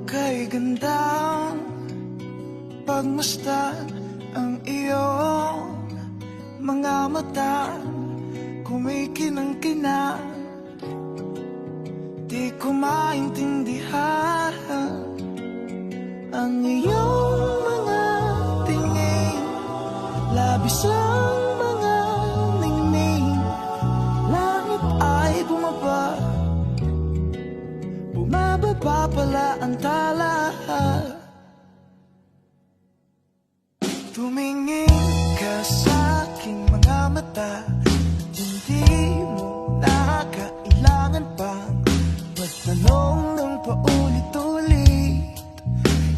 kay gandang pagmasdan ang iyong mga mata, kumikinang-kinang. Di ko maintindihan ang iyong mga tingin, labis ang mga ningning. Langit ay bumaba, bumababa pala ang tala. Tumingin ka sa aking mga mata, hindi mo na kailangan pang magtanong ng paulit-ulit.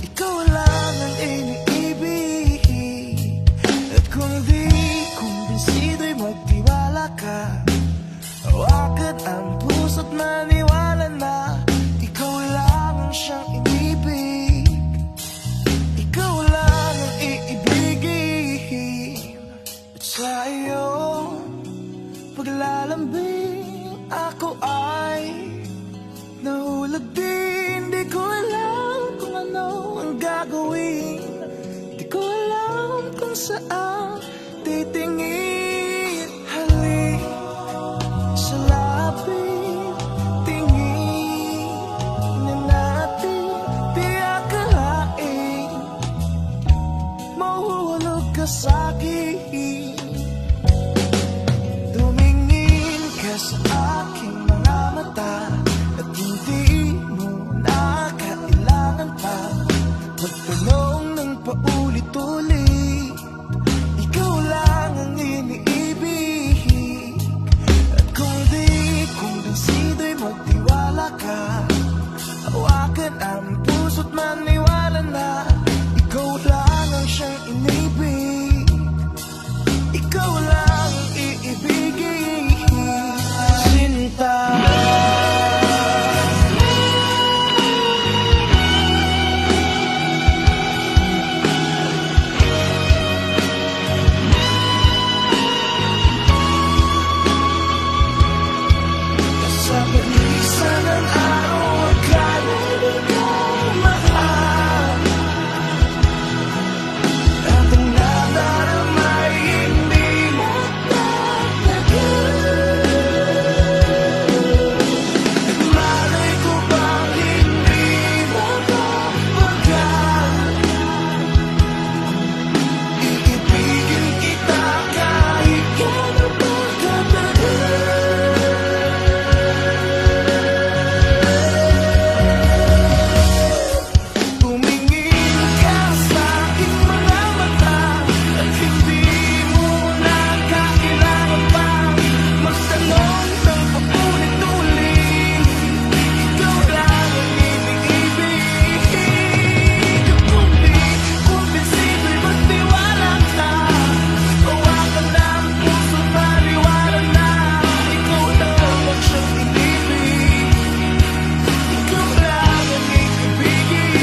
Ikaw lang ang iniibig, at kung di kumbinsido'y magtiwala ka. Hawakan ang puso't maniwala na ikaw lang ang siyang inibig. Ikaw lang ang iibigin. At sa iyong paglalambing ako ay nahulog din. Di ko alam kung ano ang gagawin, di ko alam kung saan titingin. Halik sa lapit, tingin na natin, di akalain mahuhulog ka sa'kin. Tumingin ka sa aking mga mata, at hindi mo na kailangan pa magtanong ng paulit-ulit. Ikaw lang ang iniibig, at kung di kumbinsido'y magtiwala ka. Hawakan ang puso't maniwala na ikaw lang ang siyang inibig. Ikaw lang ang iibigin, Sinta. Sa paglisan ng araw, akala mo mahal, at ang nadaramay hindi magtatagal. Malay ko bang hindi makapagal, iibigin kita kahit gano'n pa katagal. Tumingin ka sa aking mga mata, at hindi mo na kailangan pang magtanong ng paulit-ulit. Ikaw lang ang iniibig, at kung di kumbinsido'y magtiwala ka. Hawakan ang puso't maniwala na ikaw lang ang siyang inibig. Ikaw lang ang iibigin.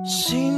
Sin